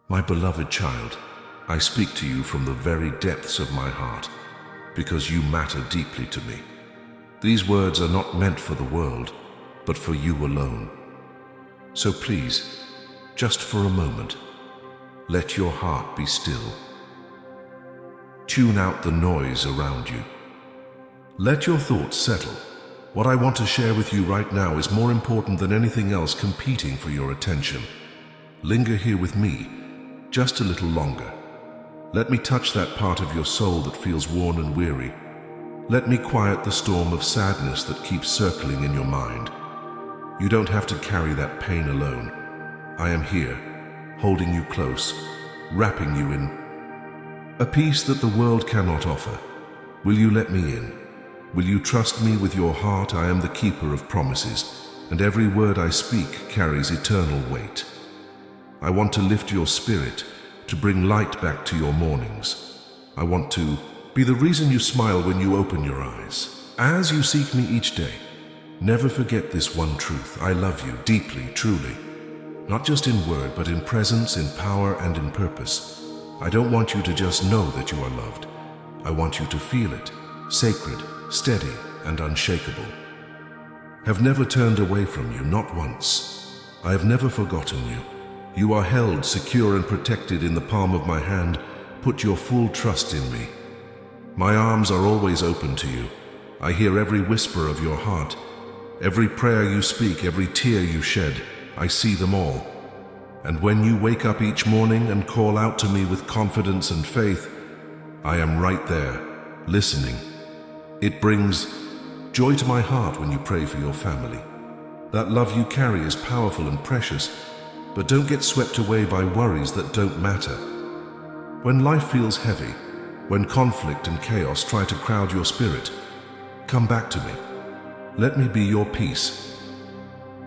My beloved child, I speak to you from the very depths of my heart, because you matter deeply to me. These words are not meant for the world, but for you alone. So please, just for a moment, let your heart be still. Tune out the noise around you. Let your thoughts settle. What I want to share with you right now is more important than anything else competing for your attention. Linger here with me, just a little longer. Let me touch that part of your soul that feels worn and weary. Let me quiet the storm of sadness that keeps circling in your mind. You don't have to carry that pain alone. I am here, holding you close, wrapping you in a peace that the world cannot offer. Will you let me in? Will you trust me with your heart? I am the keeper of promises, and every word I speak carries eternal weight. I want to lift your spirit, to bring light back to your mornings. I want to be the reason you smile when you open your eyes. As you seek me each day, never forget this one truth. I love you deeply, truly. Not just in word, but in presence, in power, and in purpose. I don't want you to just know that you are loved. I want you to feel it, sacred, steady, and unshakable. Have never turned away from you, not once. I have never forgotten you. You are held secure and protected in the palm of my hand. Put your full trust in me. My arms are always open to you. I hear every whisper of your heart, every prayer you speak, every tear you shed. I see them all. And when you wake up each morning and call out to me with confidence and faith, I am right there, listening. It brings joy to my heart when you pray for your family. That love you carry is powerful and precious, but don't get swept away by worries that don't matter. When life feels heavy, when conflict and chaos try to crowd your spirit, come back to me. Let me be your peace.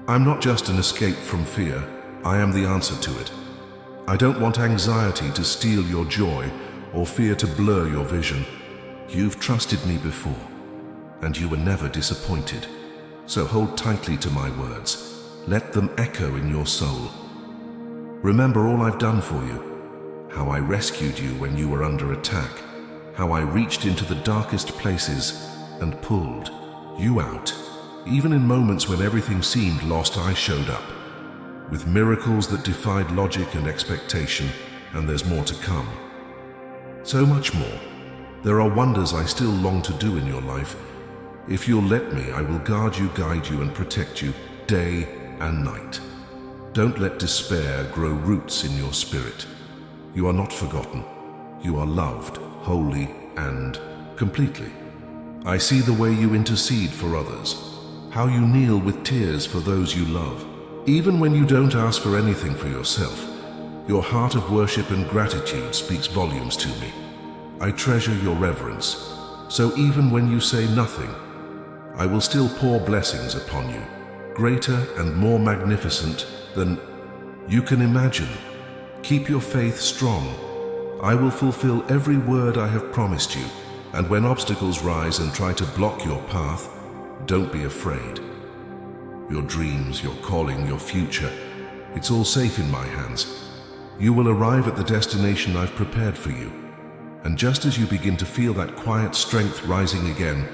I'm not just an escape from fear. I am the answer to it. I don't want anxiety to steal your joy or fear to blur your vision. You've trusted me before, and you were never disappointed. So hold tightly to my words. Let them echo in your soul. Remember all I've done for you, how I rescued you when you were under attack, how I reached into the darkest places and pulled you out. Even in moments when everything seemed lost, I showed up, with miracles that defied logic and expectation, and there's more to come. So much more. There are wonders I still long to do in your life. If you'll let me, I will guard you, guide you, and protect you day and night. Don't let despair grow roots in your spirit. You are not forgotten. You are loved, wholly and completely. I see the way you intercede for others, how you kneel with tears for those you love. Even when you don't ask for anything for yourself, your heart of worship and gratitude speaks volumes to me. I treasure your reverence, so even when you say nothing, I will still pour blessings upon you, greater and more magnificent than you can imagine. Keep your faith strong. I will fulfill every word I have promised you, and when obstacles rise and try to block your path, don't be afraid. Your dreams, your calling, your future, it's all safe in my hands. You will arrive at the destination I've prepared for you. And just as you begin to feel that quiet strength rising again,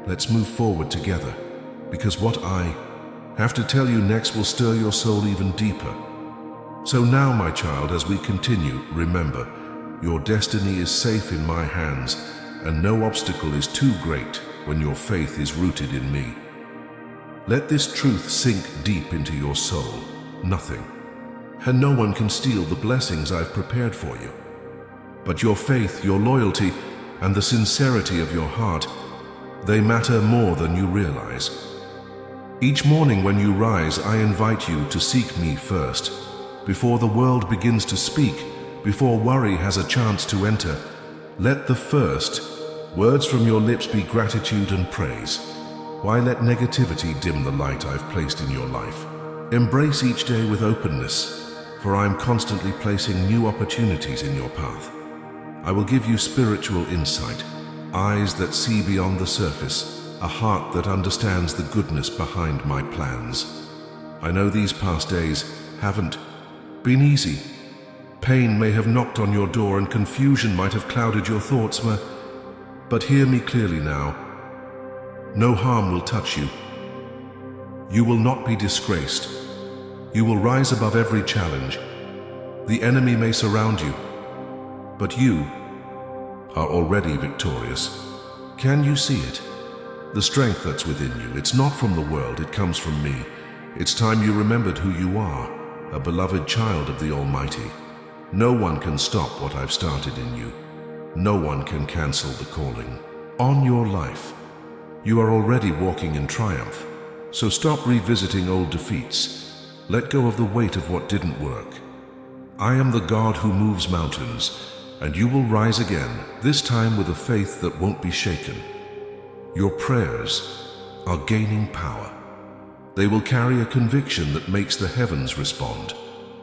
let's move forward together, because what I have to tell you next will stir your soul even deeper. So now, my child, as we continue, remember, your destiny is safe in my hands, and no obstacle is too great when your faith is rooted in me. Let this truth sink deep into your soul. Nothing, and no one can steal the blessings I've prepared for you. But your faith, your loyalty, and the sincerity of your heart, they matter more than you realize. Each morning when you rise, I invite you to seek me first. Before the world begins to speak, before worry has a chance to enter, let the first words from your lips be gratitude and praise. Why let negativity dim the light I've placed in your life? Embrace each day with openness, for I am constantly placing new opportunities in your path. I will give you spiritual insight, eyes that see beyond the surface, a heart that understands the goodness behind my plans. I know these past days haven't been easy. Pain may have knocked on your door and confusion might have clouded your thoughts, but hear me clearly now. No harm will touch you. You will not be disgraced. You will rise above every challenge. The enemy may surround you, but you are already victorious. Can you see it? The strength that's within you, it's not from the world, it comes from me. It's time you remembered who you are, a beloved child of the Almighty. No one can stop what I've started in you. No one can cancel the calling on your life. You are already walking in triumph, so stop revisiting old defeats. Let go of the weight of what didn't work. I am the God who moves mountains, and you will rise again, this time with a faith that won't be shaken. Your prayers are gaining power. They will carry a conviction that makes the heavens respond.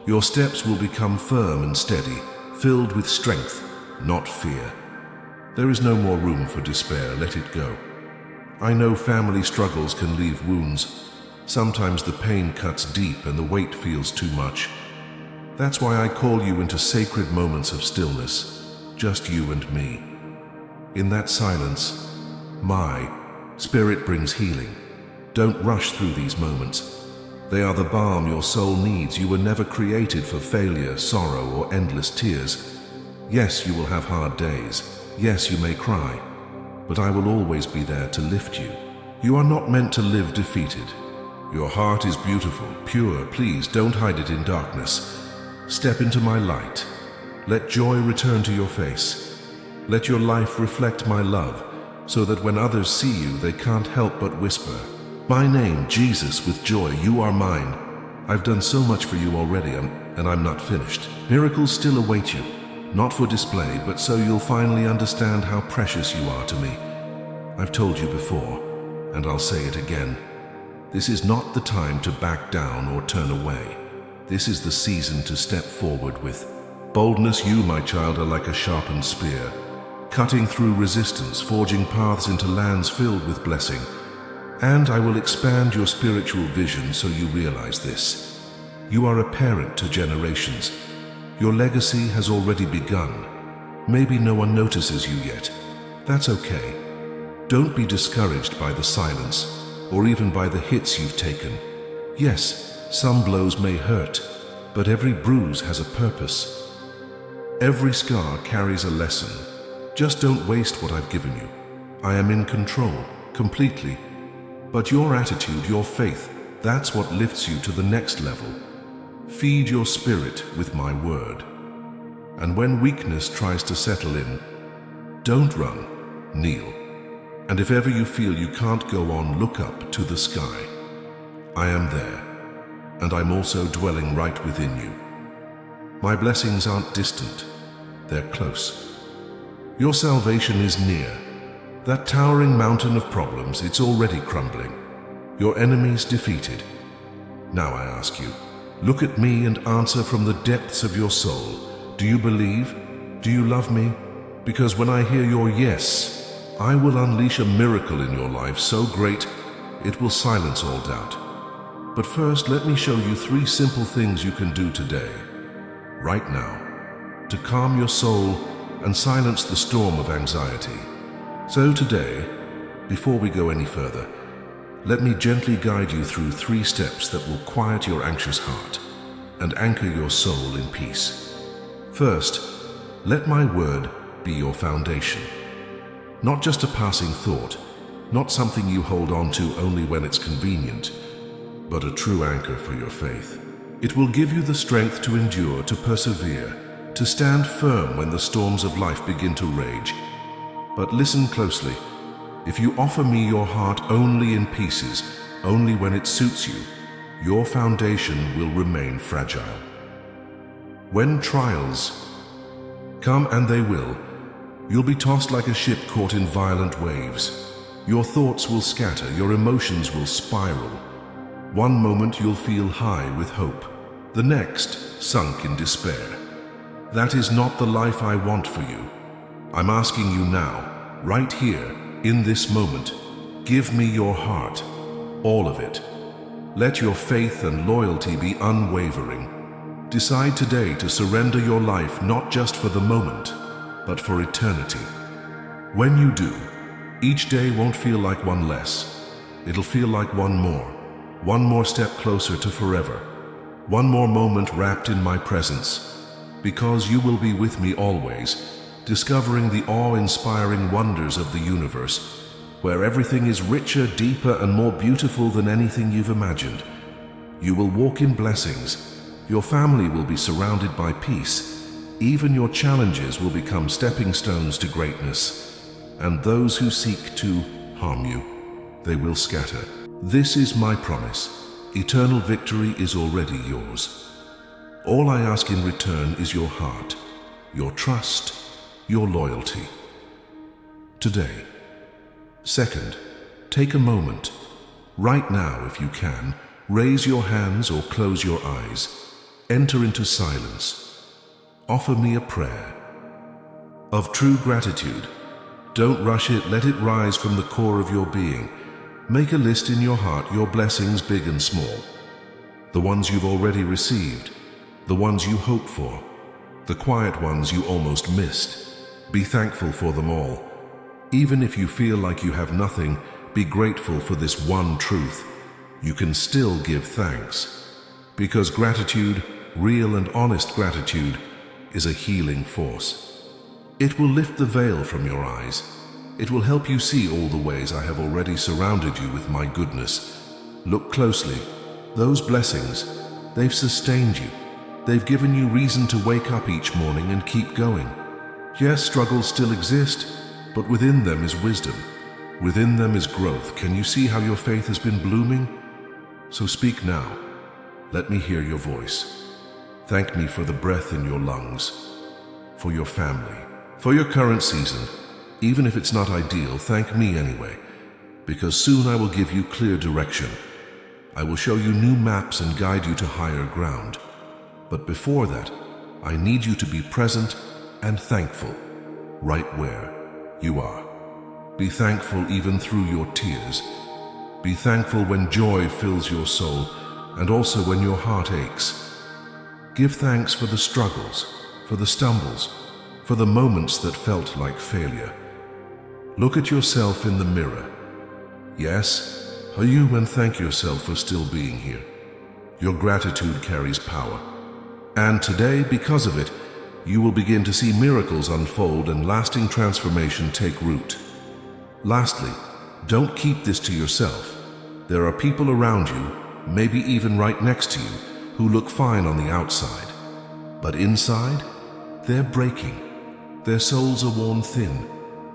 Your steps will become firm and steady, filled with strength, not fear. There is no more room for despair, let it go. I know family struggles can leave wounds. Sometimes the pain cuts deep and the weight feels too much. That's why I call you into sacred moments of stillness, just you and me. In that silence, my spirit brings healing. Don't rush through these moments. They are the balm your soul needs. You were never created for failure, sorrow, or endless tears. Yes, you will have hard days. Yes, you may cry. But I will always be there to lift you. You are not meant to live defeated. Your heart is beautiful, pure. Please don't hide it in darkness. Step into my light. Let joy return to your face. Let your life reflect my love, so that when others see you, they can't help but whisper, "My name, Jesus," with joy. You are mine. I've done so much for you already, and I'm not finished. Miracles still await you, not for display, but so you'll finally understand how precious you are to me. I've told you before, and I'll say it again. This is not the time to back down or turn away. This is the season to step forward with boldness. You, my child, are like a sharpened spear, cutting through resistance, forging paths into lands filled with blessing. And I will expand your spiritual vision so you realize this. You are a parent to generations. Your legacy has already begun. Maybe no one notices you yet. That's okay. Don't be discouraged by the silence, or even by the hits you've taken. Yes, some blows may hurt, but every bruise has a purpose. Every scar carries a lesson. Just don't waste what I've given you. I am in control, completely. But your attitude, your faith, that's what lifts you to the next level. Feed your spirit with my word. And when weakness tries to settle in, don't run, kneel. And if ever you feel you can't go on, look up to the sky. I am there, and I'm also dwelling right within you. My blessings aren't distant, they're close. Your salvation is near. That towering mountain of problems, it's already crumbling. Your enemies defeated. Now I ask you, look at me and answer from the depths of your soul. Do you believe? Do you love me? Because when I hear your yes, I will unleash a miracle in your life so great, it will silence all doubt. But first, let me show you 3 simple things you can do today, right now, to calm your soul and silence the storm of anxiety. So today, before we go any further, let me gently guide you through 3 steps that will quiet your anxious heart and anchor your soul in peace. First, let my word be your foundation. Not just a passing thought, not something you hold on to only when it's convenient, but a true anchor for your faith. It will give you the strength to endure, to persevere, to stand firm when the storms of life begin to rage. But listen closely. If you offer me your heart only in pieces, only when it suits you, your foundation will remain fragile. When trials come, and they will, you'll be tossed like a ship caught in violent waves. Your thoughts will scatter, your emotions will spiral. One moment you'll feel high with hope, the next sunk in despair. That is not the life I want for you. I'm asking you now, right here, in this moment, give me your heart, all of it. Let your faith and loyalty be unwavering. Decide today to surrender your life not just for the moment, but for eternity. When you do, each day won't feel like one less. It'll feel like one more step closer to forever, one more moment wrapped in my presence, because you will be with me always, discovering the awe-inspiring wonders of the universe, where everything is richer, deeper, and more beautiful than anything you've imagined. You will walk in blessings. Your family will be surrounded by peace. Even your challenges will become stepping stones to greatness. And those who seek to harm you, they will scatter. This is my promise. Eternal victory is already yours. All I ask in return is your heart, your trust, your loyalty. Today. Second, take a moment. Right now, if you can, raise your hands or close your eyes. Enter into silence. Offer me a prayer of true gratitude. Don't rush it, let it rise from the core of your being. Make a list in your heart, your blessings big and small. The ones you've already received, the ones you hope for, the quiet ones you almost missed. Be thankful for them all. Even if you feel like you have nothing, be grateful for this one truth. You can still give thanks. Because gratitude, real and honest gratitude, is a healing force. It will lift the veil from your eyes. It will help you see all the ways I have already surrounded you with my goodness. Look closely. Those blessings, they've sustained you. They've given you reason to wake up each morning and keep going. Yes, struggles still exist, but within them is wisdom. Within them is growth. Can you see how your faith has been blooming? So speak now. Let me hear your voice. Thank me for the breath in your lungs, for your family, for your current season. Even if it's not ideal, thank me anyway, because soon I will give you clear direction. I will show you new maps and guide you to higher ground. But before that, I need you to be present and thankful, right where you are. Be thankful even through your tears. Be thankful when joy fills your soul, and also when your heart aches. Give thanks for the struggles, for the stumbles, for the moments that felt like failure. Look at yourself in the mirror. Yes, you, and thank yourself for still being here. Your gratitude carries power. And today, because of it, you will begin to see miracles unfold and lasting transformation take root. Lastly, don't keep this to yourself. There are people around you, maybe even right next to you, who look fine on the outside. But inside, they're breaking. Their souls are worn thin.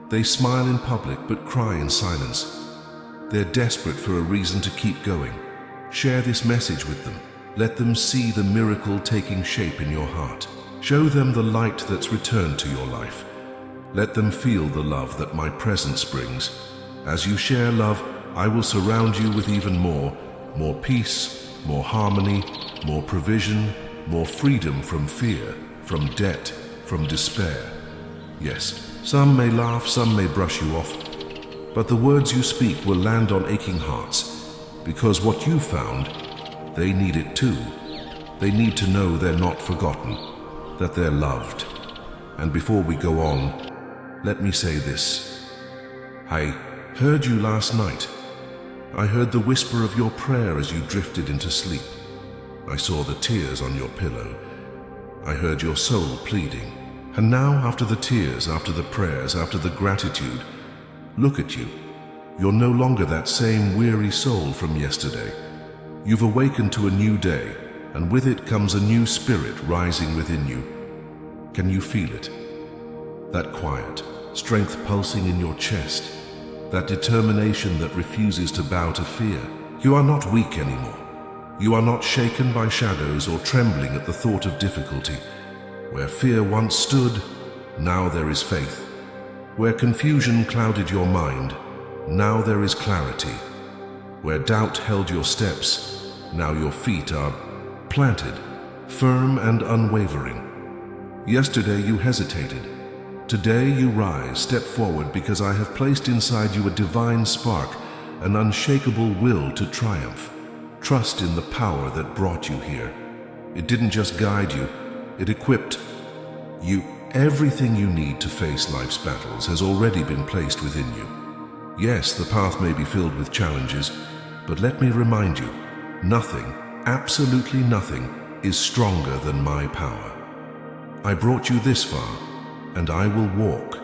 They smile in public but cry in silence. They're desperate for a reason to keep going. Share this message with them. Let them see the miracle taking shape in your heart. Show them the light that's returned to your life. Let them feel the love that my presence brings. As you share love, I will surround you with even more peace, more harmony, more provision, more freedom from fear, from debt, from despair. Yes, some may laugh, some may brush you off, but the words you speak will land on aching hearts, because what you found, they need it too. They need to know they're not forgotten, that they're loved. And before we go on, let me say this. I heard you last night. I heard the whisper of your prayer as you drifted into sleep. I saw the tears on your pillow. I heard your soul pleading. And now, after the tears, after the prayers, after the gratitude, look at you. You're no longer that same weary soul from yesterday. You've awakened to a new day, and with it comes a new spirit rising within you. Can you feel it? That quiet, strength pulsing in your chest, that determination that refuses to bow to fear. You are not weak anymore. You are not shaken by shadows or trembling at the thought of difficulty. Where fear once stood, now there is faith. Where confusion clouded your mind, now there is clarity. Where doubt held your steps, now your feet are planted, firm and unwavering. Yesterday you hesitated. Today you rise, step forward, because I have placed inside you a divine spark, an unshakable will to triumph. Trust in the power that brought you here. It didn't just guide you, it equipped you. Everything you need to face life's battles has already been placed within you. Yes, the path may be filled with challenges, but let me remind you, nothing, absolutely nothing, is stronger than my power. I brought you this far, and I will walk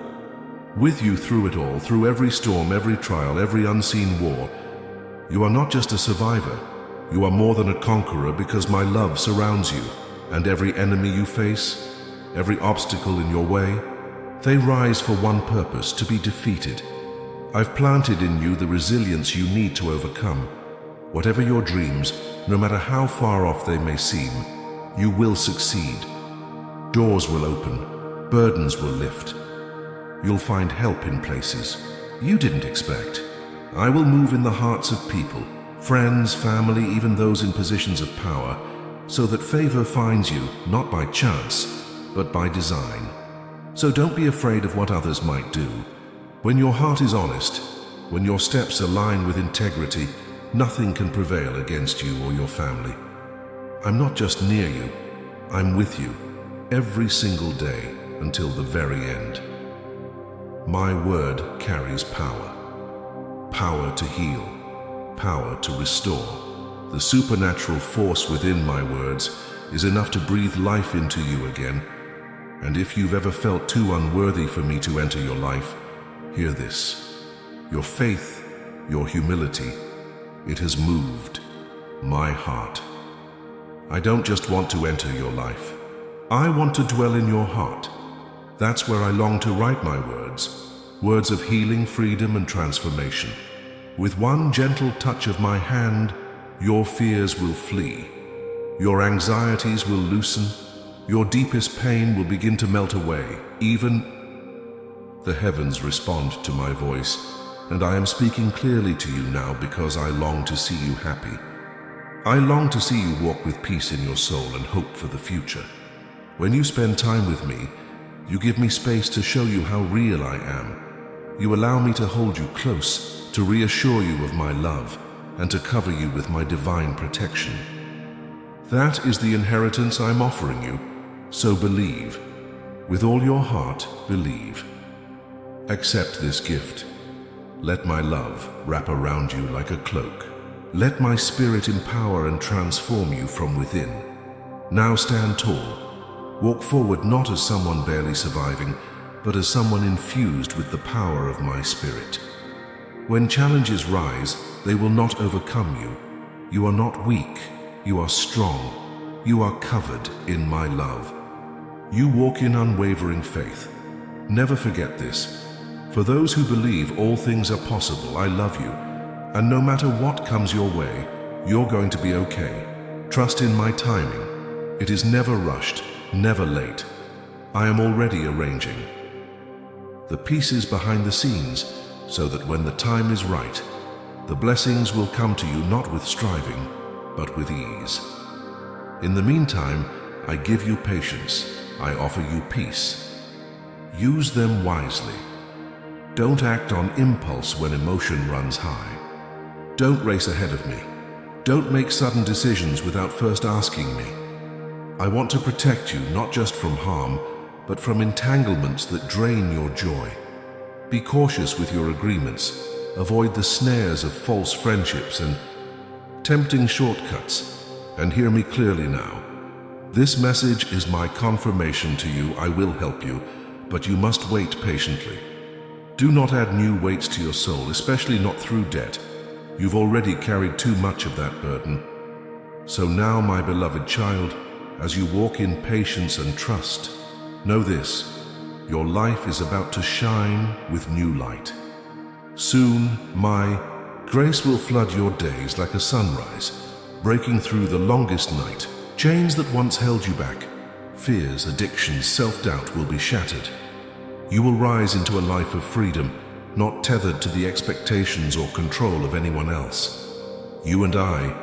with you through it all, through every storm, every trial, every unseen war. You are not just a survivor, you are more than a conqueror, because my love surrounds you, and every enemy you face, every obstacle in your way, they rise for one purpose: to be defeated. I've planted in you the resilience you need to overcome. Whatever your dreams, no matter how far off they may seem, you will succeed. Doors will open, burdens will lift. You'll find help in places you didn't expect. I will move in the hearts of people, friends, family, even those in positions of power, so that favor finds you not by chance, but by design. So don't be afraid of what others might do. When your heart is honest, when your steps align with integrity, nothing can prevail against you or your family. I'm not just near you, I'm with you every single day until the very end. My word carries power. Power to heal, power to restore. The supernatural force within my words is enough to breathe life into you again. And if you've ever felt too unworthy for me to enter your life, hear this. Your faith, your humility, it has moved my heart. I don't just want to enter your life. I want to dwell in your heart. That's where I long to write my words, words of healing, freedom, and transformation. With one gentle touch of my hand, your fears will flee. Your anxieties will loosen. Your deepest pain will begin to melt away. Even the heavens respond to my voice, and I am speaking clearly to you now because I long to see you happy. I long to see you walk with peace in your soul and hope for the future. When you spend time with me, you give me space to show you how real I am. You allow me to hold you close, to reassure you of my love, and to cover you with my divine protection. That is the inheritance I'm offering you, so believe. With all your heart, believe. Accept this gift. Let my love wrap around you like a cloak. Let my spirit empower and transform you from within. Now stand tall. Walk forward not as someone barely surviving, but as someone infused with the power of my spirit. When challenges rise, they will not overcome you. You are not weak, you are strong. You are covered in my love. You walk in unwavering faith. Never forget this. For those who believe all things are possible, I love you. And no matter what comes your way, you're going to be okay. Trust in my timing. It is never rushed, never late. I am already arranging the pieces behind the scenes so that when the time is right, the blessings will come to you not with striving, but with ease. In the meantime, I give you patience. I offer you peace. Use them wisely. Don't act on impulse when emotion runs high. Don't race ahead of me. Don't make sudden decisions without first asking me. I want to protect you not just from harm, but from entanglements that drain your joy. Be cautious with your agreements. Avoid the snares of false friendships and tempting shortcuts. And hear me clearly now. This message is my confirmation to you. I will help you, but you must wait patiently. Do not add new weights to your soul, especially not through debt. You've already carried too much of that burden. So now, my beloved child, as you walk in patience and trust, know this: your life is about to shine with new light. Soon, my grace will flood your days like a sunrise, breaking through the longest night. Chains that once held you back, fears, addictions, self-doubt will be shattered. You will rise into a life of freedom, not tethered to the expectations or control of anyone else. You and I,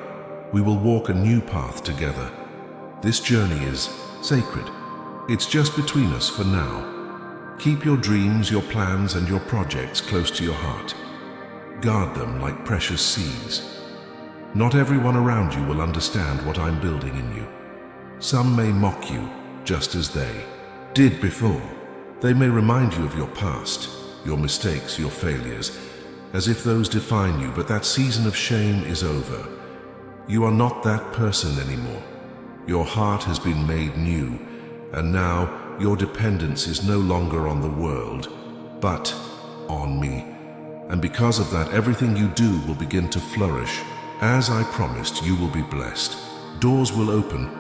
we will walk a new path together. This journey is sacred. It's just between us for now. Keep your dreams, your plans, and your projects close to your heart. Guard them like precious seeds. Not everyone around you will understand what I'm building in you. Some may mock you, just as they did before. They may remind you of your past, your mistakes, your failures, as if those define you, but that season of shame is over. You are not that person anymore. Your heart has been made new, and now your dependence is no longer on the world, but on me. And because of that, everything you do will begin to flourish. As I promised, you will be blessed. Doors will open,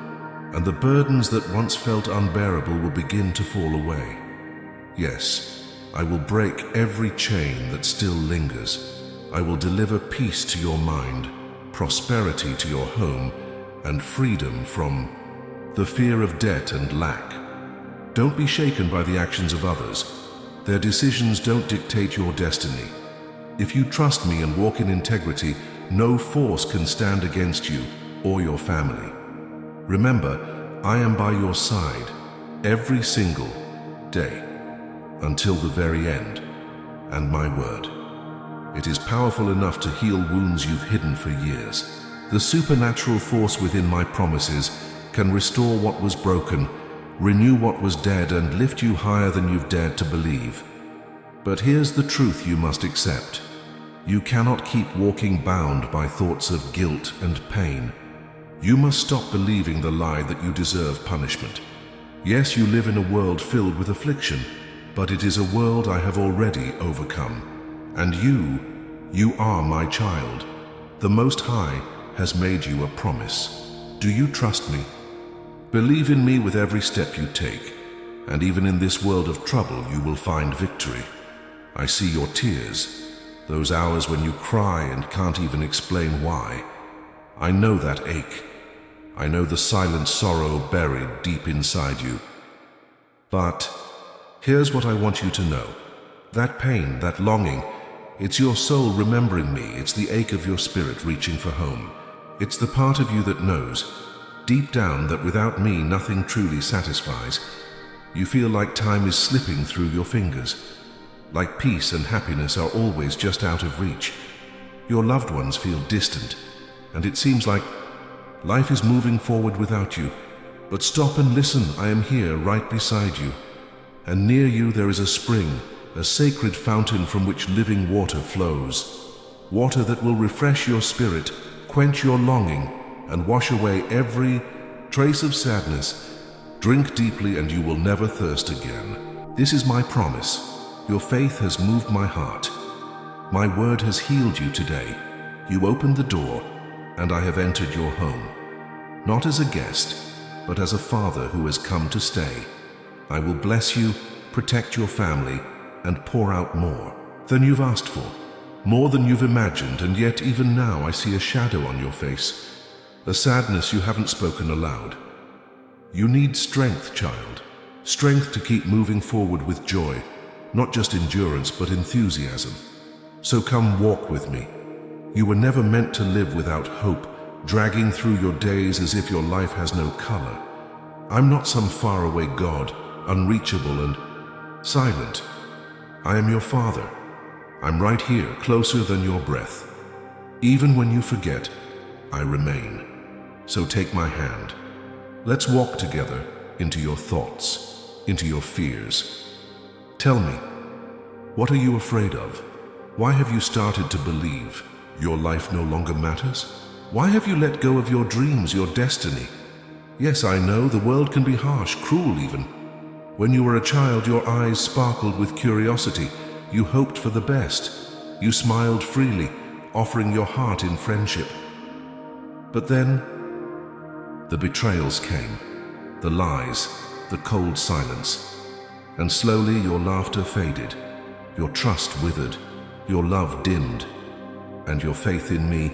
and the burdens that once felt unbearable will begin to fall away. Yes, I will break every chain that still lingers. I will deliver peace to your mind, prosperity to your home, and freedom from the fear of debt and lack. Don't be shaken by the actions of others. Their decisions don't dictate your destiny. If you trust me and walk in integrity, no force can stand against you or your family. Remember, I am by your side every single day until the very end, and my word, it is powerful enough to heal wounds you've hidden for years. The supernatural force within my promises can restore what was broken, renew what was dead, and lift you higher than you've dared to believe. But here's the truth you must accept. You cannot keep walking bound by thoughts of guilt and pain. You must stop believing the lie that you deserve punishment. Yes, you live in a world filled with affliction, but it is a world I have already overcome. And you are my child. The Most High has made you a promise. Do you trust me? Believe in me with every step you take, and even in this world of trouble you will find victory. I see your tears, those hours when you cry and can't even explain why. I know that ache. I know the silent sorrow buried deep inside you. But here's what I want you to know. That pain, that longing, it's your soul remembering me. It's the ache of your spirit reaching for home. It's the part of you that knows, deep down, that without me nothing truly satisfies. You feel like time is slipping through your fingers, like peace and happiness are always just out of reach. Your loved ones feel distant, and it seems like life is moving forward without you. But stop and listen. I am here right beside you, and near you there is a spring, a sacred fountain from which living water flows. Water that will refresh your spirit, quench your longing, and wash away every trace of sadness. Drink deeply and you will never thirst again. This is my promise. Your faith has moved my heart. My word has healed you today. You opened the door, and I have entered your home. Not as a guest, but as a father who has come to stay. I will bless you, protect your family, and pour out more than you've asked for. More than you've imagined, and yet even now I see a shadow on your face, a sadness you haven't spoken aloud. You need strength, child, strength to keep moving forward with joy, not just endurance but enthusiasm. So come walk with me. You were never meant to live without hope, dragging through your days as if your life has no color. I'm not some faraway God, unreachable and silent. I am your Father. I'm right here, closer than your breath. Even when you forget, I remain. So take my hand. Let's walk together into your thoughts, into your fears. Tell me, what are you afraid of? Why have you started to believe your life no longer matters? Why have you let go of your dreams, your destiny? Yes, I know the world can be harsh, cruel even. When you were a child, your eyes sparkled with curiosity. You hoped for the best. You smiled freely, offering your heart in friendship. But then, the betrayals came, the lies, the cold silence. And slowly your laughter faded, your trust withered, your love dimmed, and your faith in me,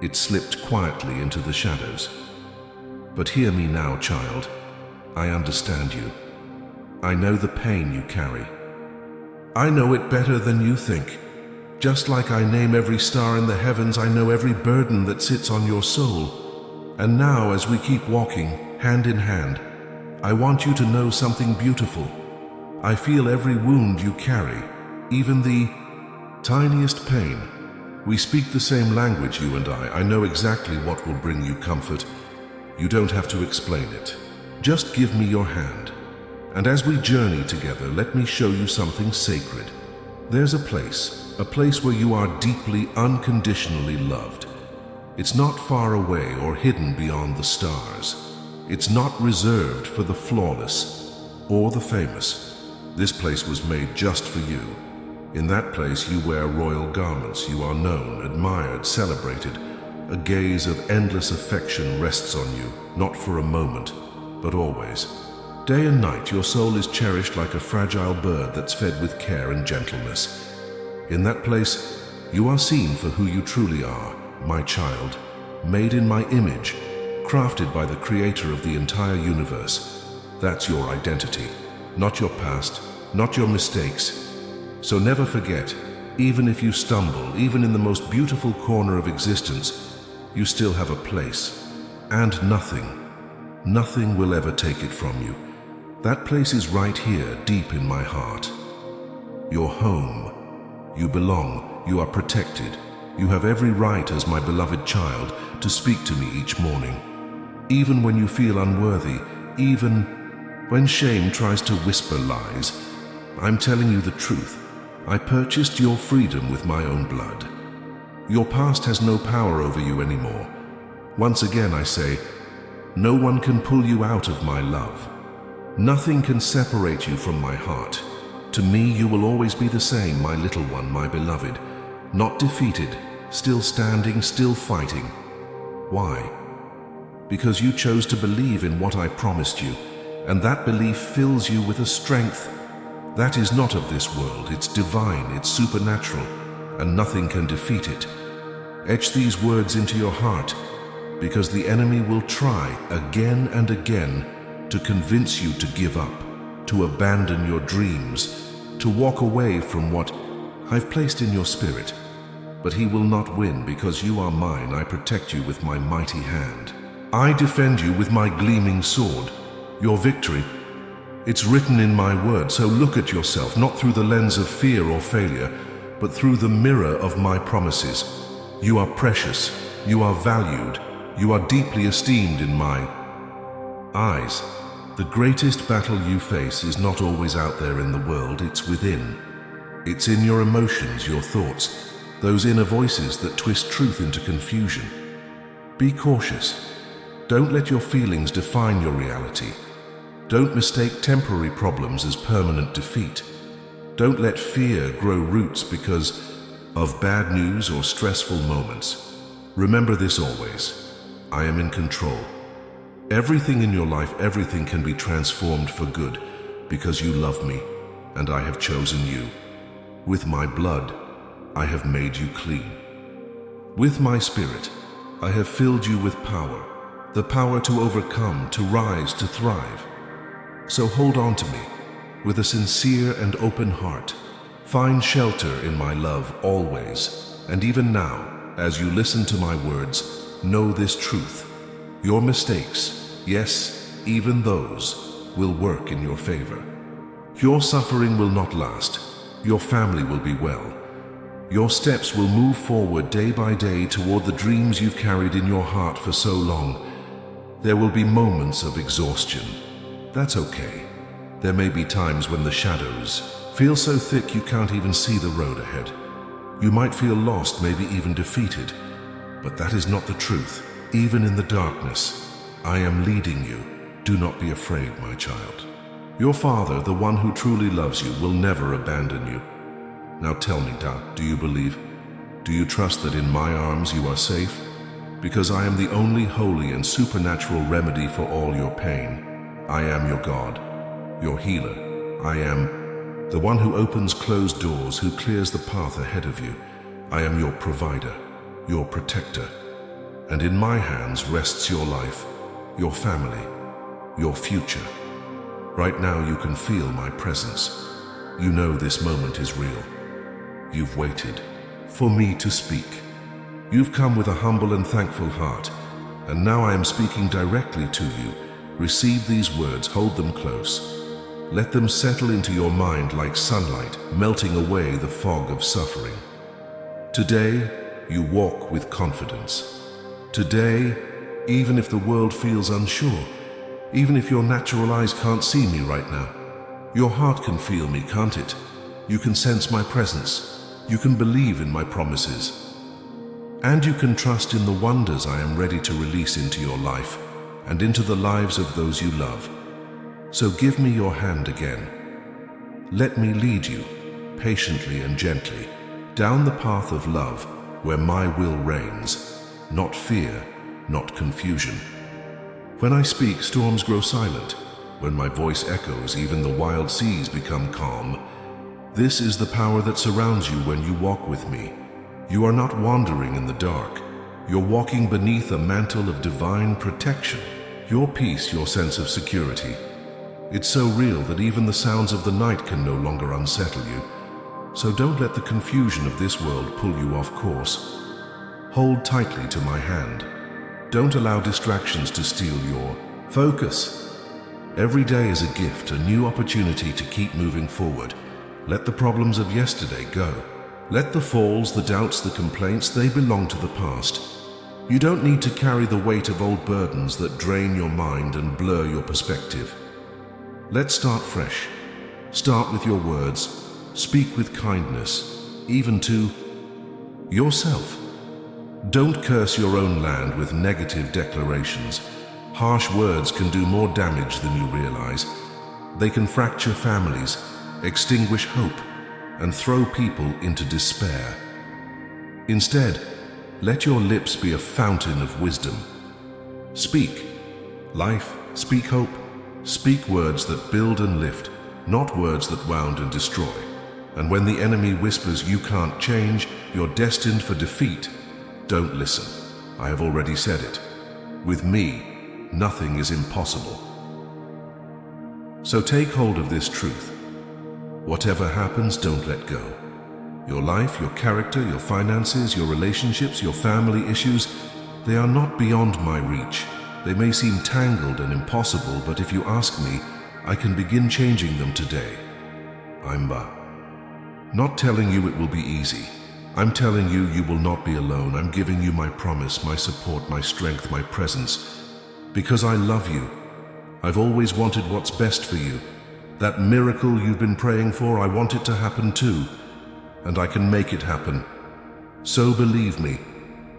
it slipped quietly into the shadows. But hear me now, child. I understand you. I know the pain you carry. I know it better than you think. Just like I name every star in the heavens, I know every burden that sits on your soul. And now, as we keep walking, hand in hand, I want you to know something beautiful. I feel every wound you carry, even the tiniest pain. We speak the same language, you and I. I know exactly what will bring you comfort. You don't have to explain it. Just give me your hand. And as we journey together, let me show you something sacred. There's a place where you are deeply, unconditionally loved. It's not far away or hidden beyond the stars. It's not reserved for the flawless or the famous. This place was made just for you. In that place you wear royal garments. You are known, admired, celebrated. A gaze of endless affection rests on you, not for a moment, but always. Day and night your soul is cherished like a fragile bird that's fed with care and gentleness. In that place you are seen for who you truly are, my child, made in my image, crafted by the creator of the entire universe. That's your identity, not your past, not your mistakes. So never forget, even if you stumble, even in the most beautiful corner of existence, you still have a place. And nothing will ever take it from you. That place is right here, deep in my heart. Your home. You belong, you are protected. You have every right as my beloved child to speak to me each morning. Even when you feel unworthy, even when shame tries to whisper lies, I'm telling you the truth. I purchased your freedom with my own blood. Your past has no power over you anymore. Once again I say, no one can pull you out of my love. Nothing can separate you from my heart. To me you will always be the same, my little one, my beloved. Not defeated, still standing, still fighting. Why? Because you chose to believe in what I promised you, and that belief fills you with a strength that is not of this world. It's divine, it's supernatural, and nothing can defeat it. Etch these words into your heart, because the enemy will try again and again to convince you to give up, to abandon your dreams, to walk away from what I've placed in your spirit. But he will not win, because you are mine. I protect you with my mighty hand. I defend you with my gleaming sword. Your victory, it's written in my word, so look at yourself, not through the lens of fear or failure, but through the mirror of my promises. You are precious, you are valued, you are deeply esteemed in my eyes. The greatest battle you face is not always out there in the world, it's within. It's in your emotions, your thoughts, those inner voices that twist truth into confusion. Be cautious. Don't let your feelings define your reality. Don't mistake temporary problems as permanent defeat. Don't let fear grow roots because of bad news or stressful moments. Remember this always. I am in control. Everything in your life, everything can be transformed for good because you love me and I have chosen you. With my blood, I have made you clean. With my spirit, I have filled you with power, the power to overcome, to rise, to thrive. So hold on to me with a sincere and open heart. Find shelter in my love always. And even now, as you listen to my words, know this truth. Your mistakes, yes, even those, will work in your favor. Your suffering will not last. Your family will be well. Your steps will move forward day by day toward the dreams you've carried in your heart for so long. There will be moments of exhaustion. That's okay. There may be times when the shadows feel so thick you can't even see the road ahead. You might feel lost, maybe even defeated. But that is not the truth. Even in the darkness, I am leading you. Do not be afraid, my child. Your Father, the one who truly loves you, will never abandon you. Now tell me, do you believe? Do you trust that in my arms you are safe? Because I am the only holy and supernatural remedy for all your pain. I am your God, your healer. I am the one who opens closed doors, who clears the path ahead of you. I am your provider, your protector. And in my hands rests your life, your family, your future. Right now you can feel my presence. You know this moment is real. You've waited for me to speak. You've come with a humble and thankful heart, and now I am speaking directly to you. Receive these words, hold them close. Let them settle into your mind like sunlight, melting away the fog of suffering. Today, you walk with confidence. Today, even if the world feels unsure, even if your natural eyes can't see me right now. Your heart can feel me, can't it? You can sense my presence. You can believe in my promises. And you can trust in the wonders I am ready to release into your life and into the lives of those you love. So give me your hand again. Let me lead you, patiently and gently, down the path of love where my will reigns, not fear, not confusion. When I speak, storms grow silent. When my voice echoes, even the wild seas become calm. This is the power that surrounds you when you walk with me. You are not wandering in the dark. You're walking beneath a mantle of divine protection. Your peace, your sense of security. It's so real that even the sounds of the night can no longer unsettle you. So don't let the confusion of this world pull you off course. Hold tightly to my hand. Don't allow distractions to steal your focus. Every day is a gift, a new opportunity to keep moving forward. Let the problems of yesterday go. Let the falls, the doubts, the complaints, they belong to the past. You don't need to carry the weight of old burdens that drain your mind and blur your perspective. Let's start fresh. Start with your words. Speak with kindness, even to yourself. Don't curse your own land with negative declarations. Harsh words can do more damage than you realize. They can fracture families, extinguish hope, and throw people into despair. Instead, let your lips be a fountain of wisdom. Speak life, speak hope, speak words that build and lift, not words that wound and destroy. And when the enemy whispers you can't change, you're destined for defeat, don't listen. I have already said it. With me, nothing is impossible. So take hold of this truth. Whatever happens, don't let go. Your life, your character, your finances, your relationships, your family issues, they are not beyond my reach. They may seem tangled and impossible, but if you ask me, I can begin changing them today. I'm not telling you it will be easy. I'm telling you, you will not be alone. I'm giving you my promise, my support, my strength, my presence. Because I love you. I've always wanted what's best for you. That miracle you've been praying for, I want it to happen too. And I can make it happen. So believe me.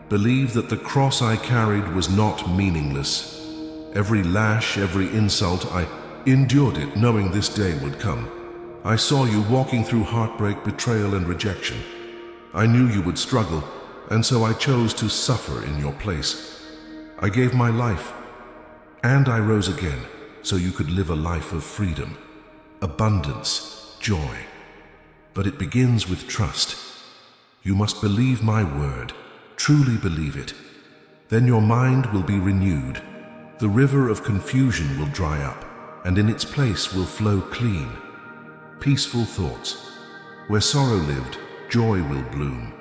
Believe that the cross I carried was not meaningless. Every lash, every insult, I endured it knowing this day would come. I saw you walking through heartbreak, betrayal, and rejection. I knew you would struggle, and so I chose to suffer in your place. I gave my life, and I rose again, so you could live a life of freedom, abundance, joy. But it begins with trust. You must believe my word, truly believe it. Then your mind will be renewed. The river of confusion will dry up, and in its place will flow clean, peaceful thoughts. Where sorrow lived, joy will bloom.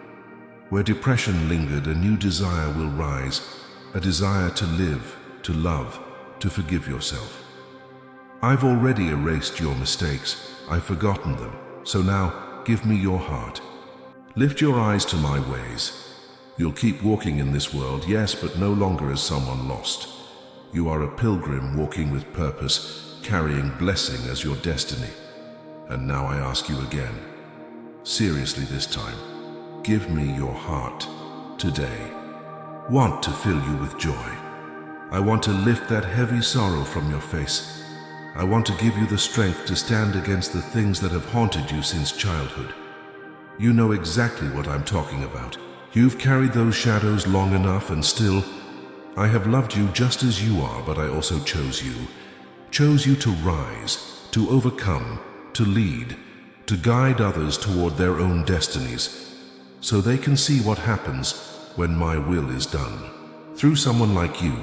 Where depression lingered, a new desire will rise, a desire to live, to love, to forgive yourself. I've already erased your mistakes. I've forgotten them. So now, give me your heart. Lift your eyes to my ways. You'll keep walking in this world, yes, but no longer as someone lost. You are a pilgrim walking with purpose, carrying blessing as your destiny. And now I ask you again, seriously this time, give me your heart today. Want to fill you with joy. I want to lift that heavy sorrow from your face. I want to give you the strength to stand against the things that have haunted you since childhood. You know exactly what I'm talking about. You've carried those shadows long enough, and still, I have loved you just as you are, but I also chose you. Chose you to rise, to overcome, to lead, to guide others toward their own destinies, so they can see what happens when my will is done. Through someone like you,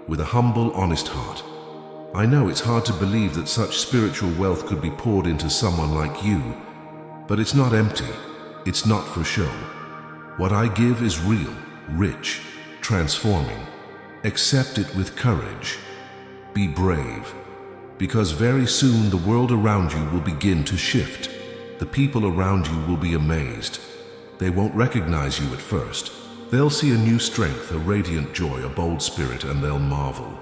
with a humble, honest heart. I know it's hard to believe that such spiritual wealth could be poured into someone like you, but it's not empty. It's not for show. What I give is real, rich, transforming. Accept it with courage. Be brave, because very soon the world around you will begin to shift. The people around you will be amazed. They won't recognize you at first, They'll see a new strength, a radiant joy, a bold spirit, and they'll marvel.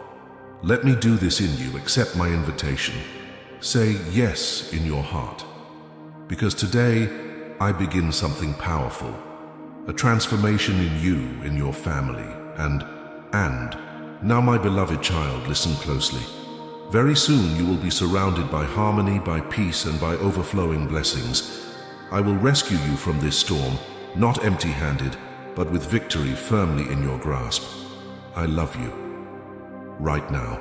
Let me do this in you. Accept my invitation. Say yes in your heart. Because today, I begin something powerful. A transformation in you, in your family, and now, my beloved child, listen closely. Very soon you will be surrounded by harmony, by peace, and by overflowing blessings. I will rescue you from this storm, not empty-handed, but with victory firmly in your grasp. I love you. Right now.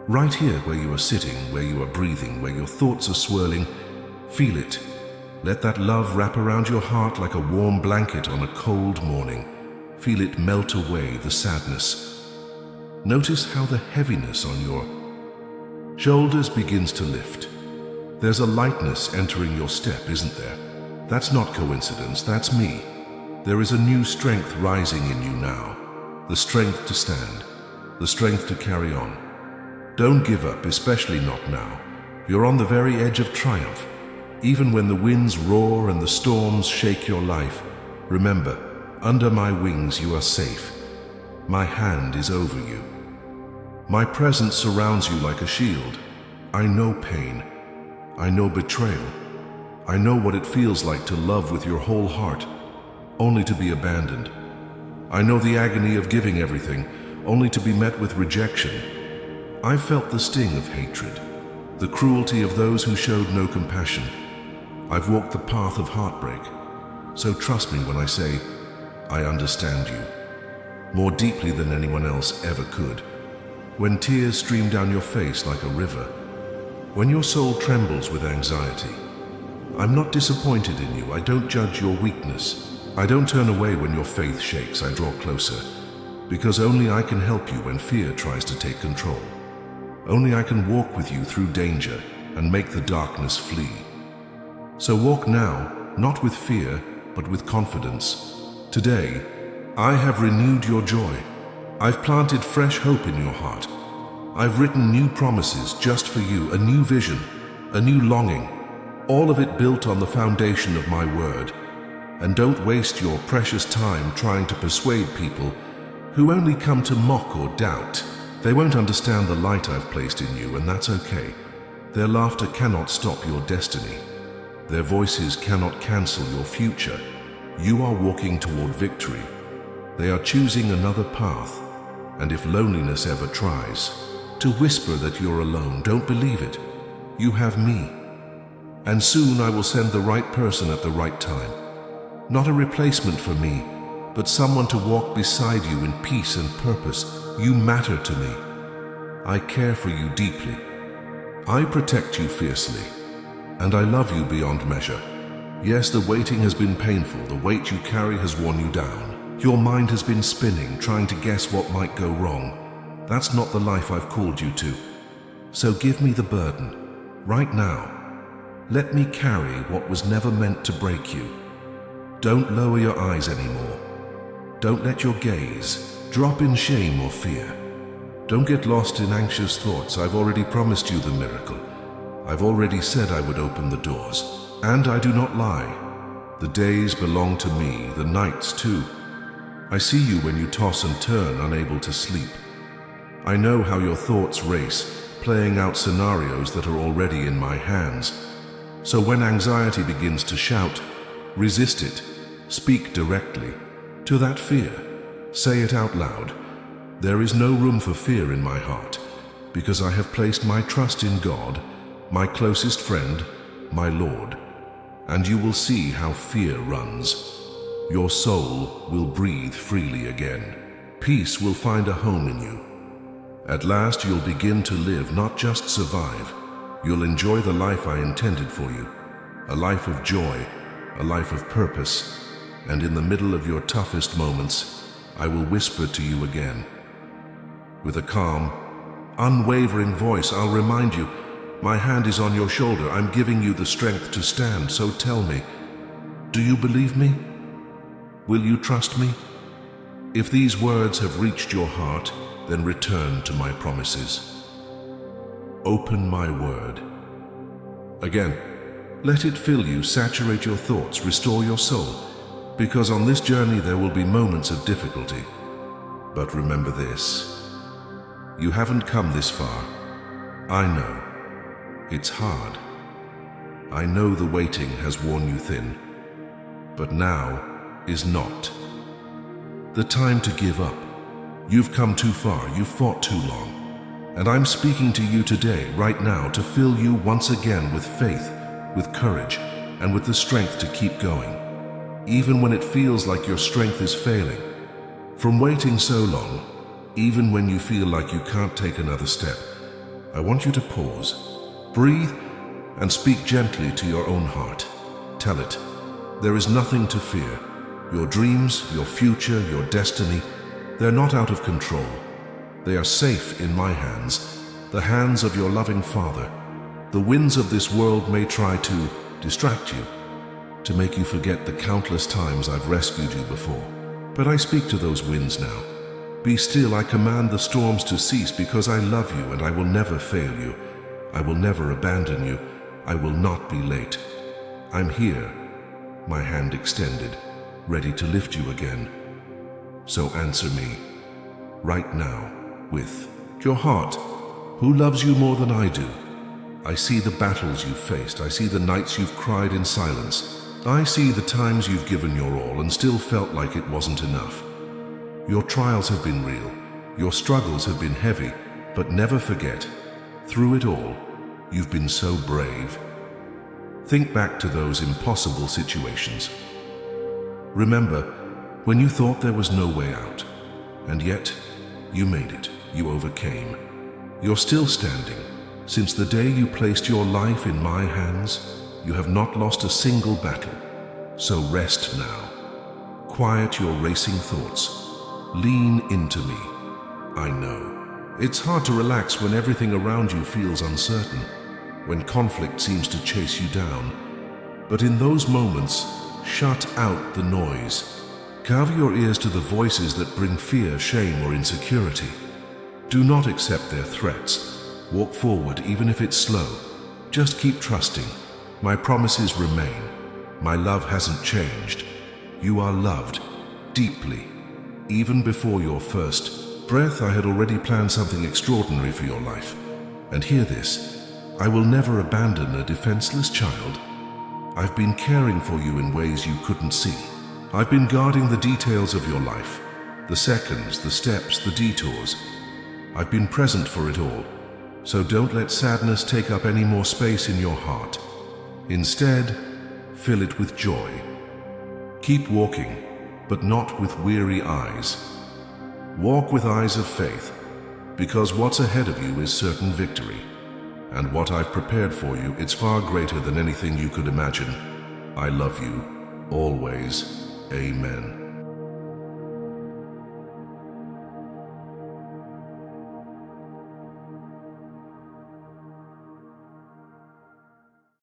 Right here where you are sitting, where you are breathing, where your thoughts are swirling, feel it. Let that love wrap around your heart like a warm blanket on a cold morning. Feel it melt away the sadness. Notice how the heaviness on your shoulders begins to lift. There's a lightness entering your step, isn't there? That's not coincidence, that's me. There is a new strength rising in you now. The strength to stand, the strength to carry on. Don't give up, especially not now. You're on the very edge of triumph. Even when the winds roar and the storms shake your life, remember, under my wings you are safe. My hand is over you. My presence surrounds you like a shield. I know pain. I know betrayal. I know what it feels like to love with your whole heart, only to be abandoned. I know the agony of giving everything, only to be met with rejection. I've felt the sting of hatred, the cruelty of those who showed no compassion. I've walked the path of heartbreak. So trust me when I say, I understand you, more deeply than anyone else ever could. When tears stream down your face like a river, when your soul trembles with anxiety, I'm not disappointed in you. I don't judge your weakness. I don't turn away when your faith shakes. I draw closer, because only I can help you when fear tries to take control. Only I can walk with you through danger and make the darkness flee. So walk now, not with fear, but with confidence. Today, I have renewed your joy. I've planted fresh hope in your heart. I've written new promises just for you, a new vision, a new longing, all of it built on the foundation of my word. And don't waste your precious time trying to persuade people who only come to mock or doubt. They won't understand the light I've placed in you, and that's okay. Their laughter cannot stop your destiny. Their voices cannot cancel your future. You are walking toward victory. They are choosing another path, and if loneliness ever tries to whisper that you're alone, don't believe it. You have me. And soon I will send the right person at the right time. Not a replacement for me, but someone to walk beside you in peace and purpose. You matter to me. I care for you deeply. I protect you fiercely, and I love you beyond measure. Yes, the waiting has been painful. The weight you carry has worn you down. Your mind has been spinning, trying to guess what might go wrong. That's not the life I've called you to. So give me the burden, right now. Let me carry what was never meant to break you. Don't lower your eyes anymore. Don't let your gaze drop in shame or fear. Don't get lost in anxious thoughts. I've already promised you the miracle. I've already said I would open the doors. And I do not lie. The days belong to me, the nights too. I see you when you toss and turn, unable to sleep. I know how your thoughts race, playing out scenarios that are already in my hands. So when anxiety begins to shout, resist it. Speak directly to that fear. Say it out loud. There is no room for fear in my heart, because I have placed my trust in God, my closest friend, my Lord. And you will see how fear runs. Your soul will breathe freely again. Peace will find a home in you. At last you'll begin to live, not just survive. You'll enjoy the life I intended for you. A life of joy, a life of purpose. And in the middle of your toughest moments, I will whisper to you again. With a calm, unwavering voice, I'll remind you, my hand is on your shoulder. I'm giving you the strength to stand. So tell me, do you believe me? Will you trust me? If these words have reached your heart, then return to my promises. Open my word. Again, let it fill you, saturate your thoughts, restore your soul. because on this journey there will be moments of difficulty. But remember this: you haven't come this far. I know. It's hard. I know the waiting has worn you thin. But now is not the time to give up. You've come too far, you've fought too long. And I'm speaking to you today, right now, to fill you once again with faith, with courage, and with the strength to keep going, even when it feels like your strength is failing. From waiting so long, even when you feel like you can't take another step, I want you to pause, breathe, and speak gently to your own heart. Tell it, there is nothing to fear. Your dreams, your future, your destiny, they're not out of control. They are safe in my hands, the hands of your loving Father. The winds of this world may try to distract you, to make you forget the countless times I've rescued you before. But I speak to those winds now. Be still, I command the storms to cease, because I love you and I will never fail you. I will never abandon you. I will not be late. I'm here, my hand extended, ready to lift you again. So answer me, right now, with your heart. Who loves you more than I do? I see the battles you've faced. I see the nights you've cried in silence. I see the times you've given your all and still felt like it wasn't enough. Your trials have been real. Your struggles have been heavy, but never forget, through it all, you've been so brave. Think back to those impossible situations. Remember when you thought there was no way out, and yet you made it. You overcame. You're still standing. Since the day you placed your life in my hands, you have not lost a single battle. So rest now. Quiet your racing thoughts. Lean into me. I know. It's hard to relax when everything around you feels uncertain, when conflict seems to chase you down. But in those moments, shut out the noise. Cover your ears to the voices that bring fear, shame, or insecurity. Do not accept their threats. Walk forward even if it's slow. Just keep trusting. My promises remain. My love hasn't changed. You are loved deeply. Even before your first breath, I had already planned something extraordinary for your life. And hear this: I will never abandon a defenseless child. I've been caring for you in ways you couldn't see. I've been guarding the details of your life, the seconds, the steps, the detours. I've been present for it all. So don't let sadness take up any more space in your heart. Instead, fill it with joy. Keep walking, but not with weary eyes. Walk with eyes of faith, because what's ahead of you is certain victory. And what I've prepared for you, it's far greater than anything you could imagine. I love you, always. Amen.